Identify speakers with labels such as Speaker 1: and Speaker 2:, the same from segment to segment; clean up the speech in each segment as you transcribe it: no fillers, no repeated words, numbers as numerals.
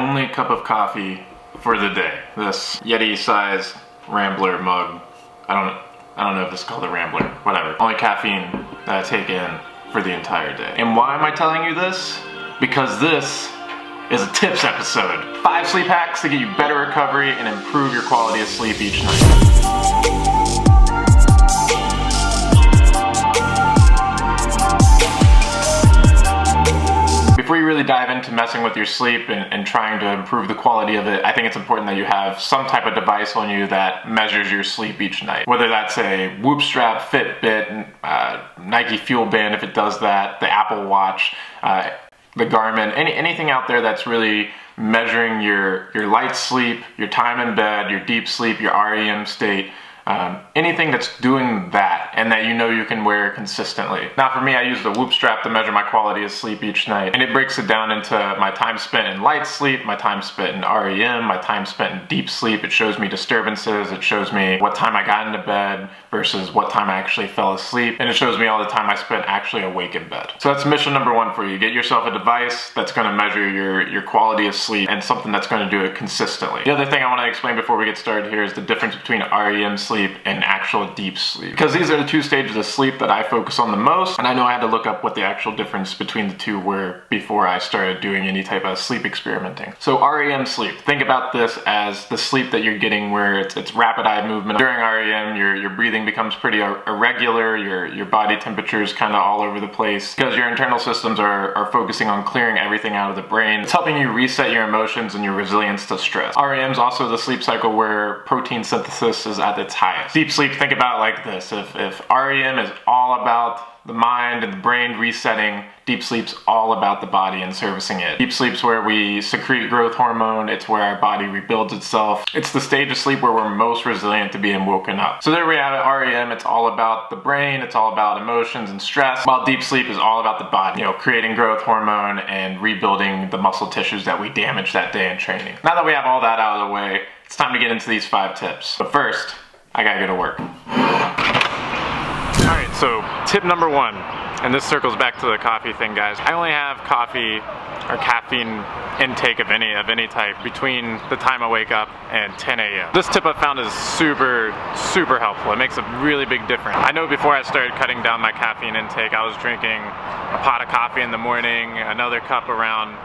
Speaker 1: only cup of coffee for the day. This Yeti-sized Rambler mug. I don't know if this is called a Rambler. Whatever. Only caffeine that I take in for the entire day. And why am I telling you this? Because this is a tips episode. 5 sleep hacks to get you better recovery and improve your quality of sleep each night. Before you really dive into messing with your sleep and trying to improve the quality of it, I think it's important that you have some type of device on you that measures your sleep each night. Whether that's a Whoop strap, Fitbit, Nike Fuel Band if it does that, the Apple Watch, the Garmin, anything out there that's really measuring your light sleep, your time in bed, your deep sleep, your REM state, anything that's doing that and that you know you can wear consistently. Now for me, I use the Whoop strap to measure my quality of sleep each night, and it breaks it down into my time spent in light sleep, my time spent in REM, my time spent in deep sleep. It shows me disturbances, it shows me what time I got into bed versus what time I actually fell asleep, and it shows me all the time I spent actually awake in bed. So that's mission number 1 for you. Get yourself a device that's going to measure your quality of sleep and something that's going to do it consistently. The other thing I want to explain before we get started here is the difference between REM sleep and actual deep sleep, because these are the 2 stages of sleep that I focus on the most, and I know I had to look up what the actual difference between the 2 were before I started doing any type of sleep experimenting. So REM sleep, think about this as the sleep that you're getting where it's rapid eye movement. During REM, your breathing becomes pretty irregular, your body temperature is kind of all over the place because your internal systems are focusing on clearing everything out of the brain. It's helping you reset your emotions and your resilience to stress. REM is also the sleep cycle where protein synthesis is at its highest. Deep sleep, think about it like this. If REM is all about the mind and the brain resetting, deep sleep's all about the body and servicing it. Deep sleep's where we secrete growth hormone, it's where our body rebuilds itself. It's the stage of sleep where we're most resilient to being woken up. So there we have it, REM, it's all about the brain, it's all about emotions and stress, while deep sleep is all about the body, creating growth hormone and rebuilding the muscle tissues that we damaged that day in training. Now that we have all that out of the way, it's time to get into these 5 tips. But first, I gotta go to work. Alright, so tip number 1, and this circles back to the coffee thing, guys. I only have coffee or caffeine intake of any type between the time I wake up and 10 a.m. This tip I found is super helpful. It makes a really big difference. I know before I started cutting down my caffeine intake, I was drinking a pot of coffee in the morning, another cup around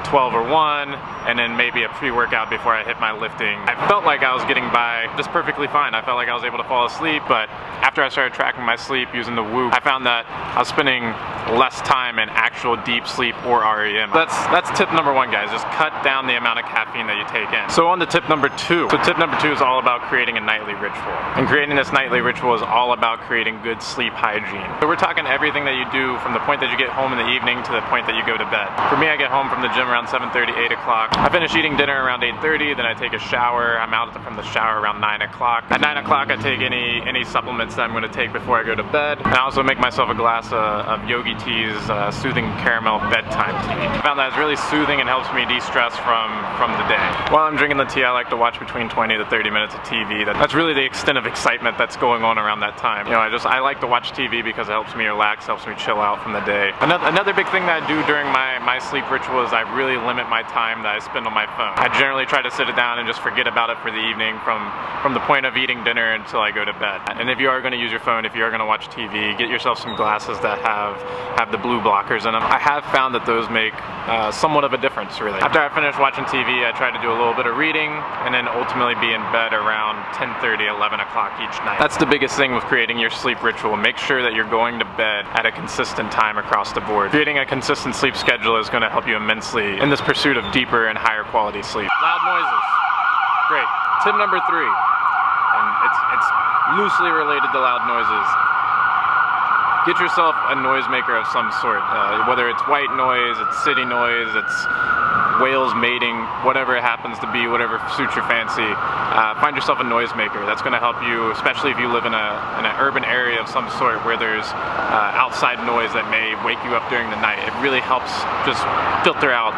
Speaker 1: 12 or 1, and then maybe a pre-workout before I hit my lifting. I felt like I was getting by just perfectly fine. I felt like I was able to fall asleep, but after I started tracking my sleep using the Whoop, I found that I was spending less time in actual deep sleep or REM. That's tip number 1, guys. Just cut down the amount of caffeine that you take in. So on to tip number 2. So tip number 2 is all about creating a nightly ritual. And creating this nightly ritual is all about creating good sleep hygiene. So we're talking everything that you do from the point that you get home in the evening to the point that you go to bed. For me, I get home from the gym around 7:30, 8 o'clock. I finish eating dinner around 8:30, then I take a shower. I'm out from the shower around 9 o'clock. At 9 o'clock, I take any supplements that I'm going to take before I go to bed. And I also make myself a glass of Yogi Tea's soothing caramel bedtime tea. I found that it's really soothing and helps me de-stress from the day. While I'm drinking the tea, I like to watch between 20 to 30 minutes of TV. That's really the extent of excitement that's going on around that time. I like to watch TV because it helps me relax, helps me chill out from the day. Another big thing that I do during my sleep ritual is I really limit my time that I spend on my phone. I generally try to sit it down and just forget about it for the evening from the point of eating dinner until I go to bed. And if you are going to use your phone, if you are going to watch TV, get yourself some glasses that have the blue blockers in them. I have found that those make somewhat of a difference, really. After I finish watching TV, I try to do a little bit of reading and then ultimately be in bed around 10:30, 11 o'clock each night. That's the biggest thing with creating your sleep ritual. Make sure that you're going to bed at a consistent time across the board. Creating a consistent sleep schedule is going to help you immensely in this pursuit of deeper and higher quality sleep. Loud noises. Great. Tip number 3, and it's loosely related to loud noises. Get yourself a noisemaker of some sort, whether it's white noise, it's city noise, it's whales mating, whatever it happens to be, whatever suits your fancy. Find yourself a noisemaker. That's going to help you, especially if you live in an urban area of some sort where there's outside noise that may wake you up during the night. It really helps just filter out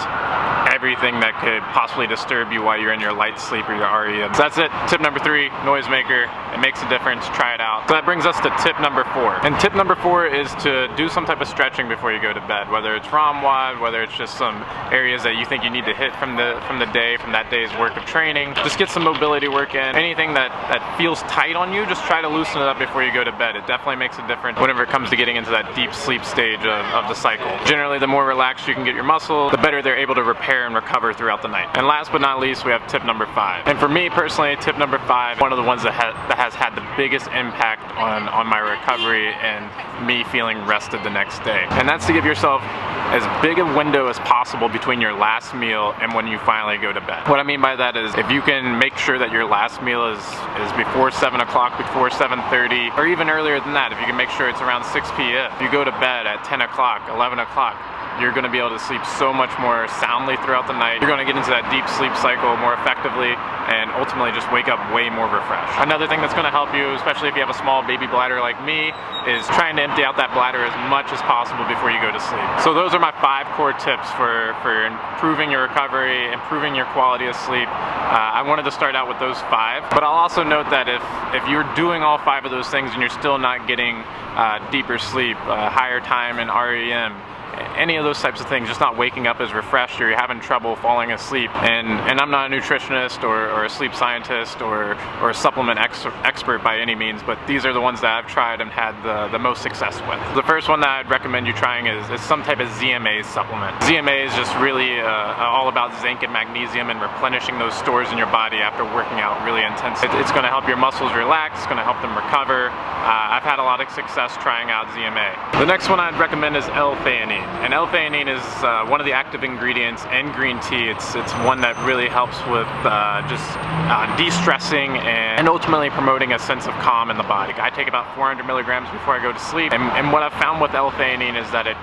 Speaker 1: everything that could possibly disturb you while you're in your light sleep or your REM. So that's it. Tip number 3, noisemaker. It makes a difference. Try it out. So that brings us to tip number 4. And tip number 4 is to do some type of stretching before you go to bed, whether it's ROM-WOD, whether it's just some areas that you think you need to hit from that day's work of training. Just get some mobility work in. Anything that feels tight on you, just try to loosen it up before you go to bed. It definitely makes a difference whenever it comes to getting into that deep sleep stage of the cycle. Generally, the more relaxed you can get your muscle, the better they're able to repair and recover throughout the night. And last but not least, we have tip number 5. And for me personally, tip number 5, one of the ones that has had the biggest impact on my recovery and me feeling rested the next day. And that's to give yourself as big a window as possible between your last meal and when you finally go to bed. What I mean by that is if you can make sure that your last meal is before 7 o'clock, before 7:30, or even earlier than that, if you can make sure it's around 6 p.m. You go to bed at 10 o'clock, 11 o'clock, you're going to be able to sleep so much more soundly throughout the night. You're going to get into that deep sleep cycle more effectively and ultimately just wake up way more refreshed. Another thing that's going to help you, especially if you have a small baby bladder like me, is trying to empty out that bladder as much as possible before you go to sleep. So those are my 5 core tips for improving your recovery, improving your quality of sleep. I wanted to start out with those 5, but I'll also note that if you're doing all 5 of those things and you're still not getting deeper sleep, higher time in REM, any of those types of things, just not waking up as refreshed, or you're having trouble falling asleep. And I'm not a nutritionist or a sleep scientist or a supplement expert by any means, but these are the ones that I've tried and had the most success with. The first one that I'd recommend you trying is some type of ZMA supplement. ZMA is just really all about zinc and magnesium and replenishing those stores in your body after working out really intensely. It's going to help your muscles relax, it's going to help them recover. I've had a lot of success trying out ZMA. The next one I'd recommend is l-theanine. And l-theanine is one of the active ingredients in green tea. It's one that really helps with just de-stressing and ultimately promoting a sense of calm in the body. I take about 400 milligrams before I go to sleep. And what I've found with l-theanine is that it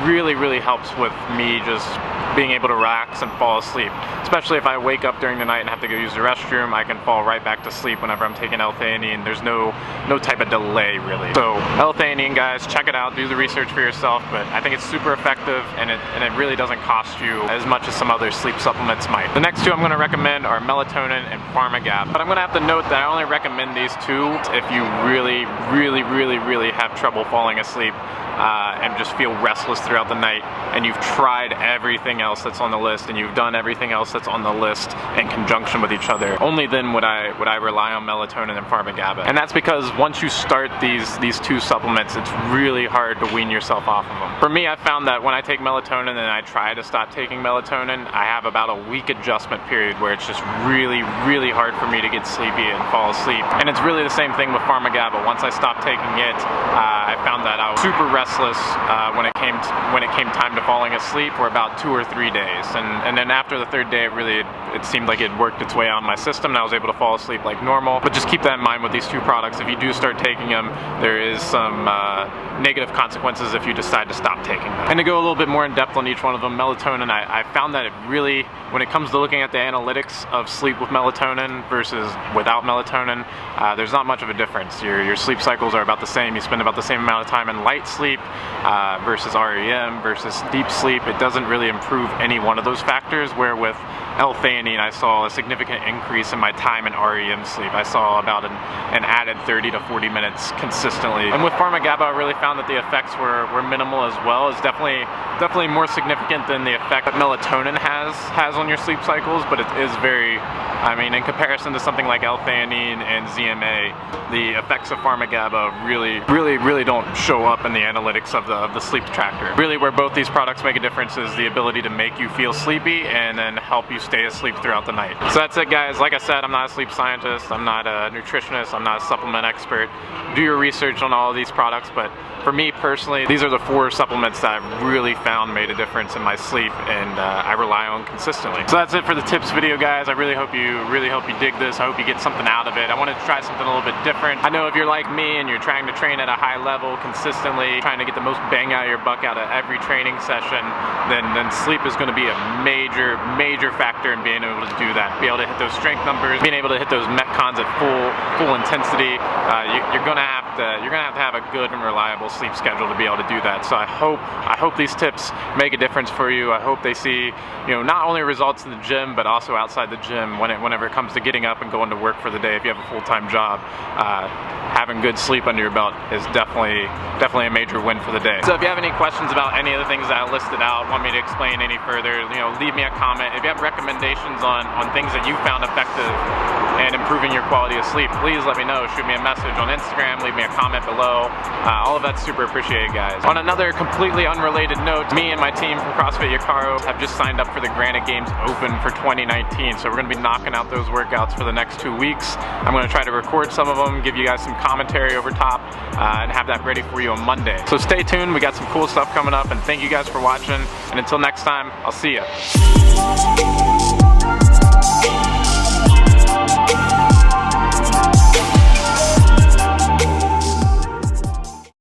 Speaker 1: really helps with me just being able to relax and fall asleep. Especially if I wake up during the night and have to go use the restroom, I can fall right back to sleep whenever I'm taking l-theanine. There's no type of delay really. So l-theanine, guys, check it out, do the research for yourself, but I think it's super effective and it really doesn't cost you as much as some other sleep supplements might. The next 2 I'm going to recommend are melatonin and GABA. But I'm going to have to note that I only recommend these 2 if you really have trouble falling asleep and just feel restless throughout the night, and you've tried everything else that's on the list and you've done everything else that's on the list in conjunction with each other. Only then would I rely on melatonin and GABA. And that's because once you start these 2 supplements, it's really hard to wean yourself off of them. For me, I found that when I take melatonin and I try to stop taking melatonin, I have about a week adjustment period where it's just really hard for me to get sleepy and fall asleep. And it's really the same thing with GABA. Once I stopped taking it, I found that I was super restless when it came time to falling asleep for about 2 or 3 days. And then after the 3rd day, it seemed like it worked its way out of my system and I was able to fall asleep like normal. But just keep that in mind with these 2 products. If you do start taking them, there is some negative consequences if you decide to stop taking them. And to go a little bit more in depth on each one of them, melatonin, I found that it really, when it comes to looking at the analytics of sleep with melatonin versus without melatonin, there's not much of a difference. Your sleep cycles are about the same. You spend about the same amount of time in light sleep versus REM versus deep sleep. It doesn't really improve any one of those factors, where with l-theanine I saw a significant increase in my time in REM sleep. I saw about an added 30 to 40 minutes consistently. And with GABA, I really found that the effects were minimal as well. It's definitely more significant than the effect that melatonin has on your sleep cycles, but it is very, I mean, in comparison to something like l-theanine and ZMA, the effects of GABA really don't show up in the analytics of the sleep tracker. Really, where both these products make a difference is the ability to make you feel sleepy and then help you stay asleep throughout the night. So that's it, guys. Like I said, I'm not a sleep scientist, I'm not a nutritionist, I'm not a supplement expert. Do your research on all of these products, but for me personally, these are the 4 supplements that I've really found made a difference in my sleep and I rely on consistently. So that's it for the tips video, guys. I really hope you dig this. I hope you get something out of it. I wanted to try something a little bit different. I know if you're like me and you're trying to train at a high level consistently, trying to get the most bang out of your buck out of every training session, then sleep is going to be a major factor factor in being able to do that. Be able to hit those strength numbers, being able to hit those metcons at full intensity. You're gonna have to have a good and reliable sleep schedule to be able to do that. So I hope these tips make a difference for you. I hope they see, not only results in the gym, but also outside the gym whenever it comes to getting up and going to work for the day. If you have a full-time job, having good sleep under your belt is definitely a major win for the day. So if you have any questions about any of the things that I listed out, want me to explain any further, leave me a comment. If you have recommendations on things that you found effective and improving your quality of sleep, please let me know. Shoot me a message on Instagram, leave me a comment below. All of that's super appreciated, guys. On another completely unrelated note, me and my team from CrossFit Yacaro have just signed up for the Granite Games Open for 2019. So we're gonna be knocking out those workouts for the next 2 weeks. I'm gonna try to record some of them, give you guys some commentary over top, and have that ready for you on Monday. So stay tuned, we got some cool stuff coming up, and thank you guys for watching. And until next time, I'll see ya.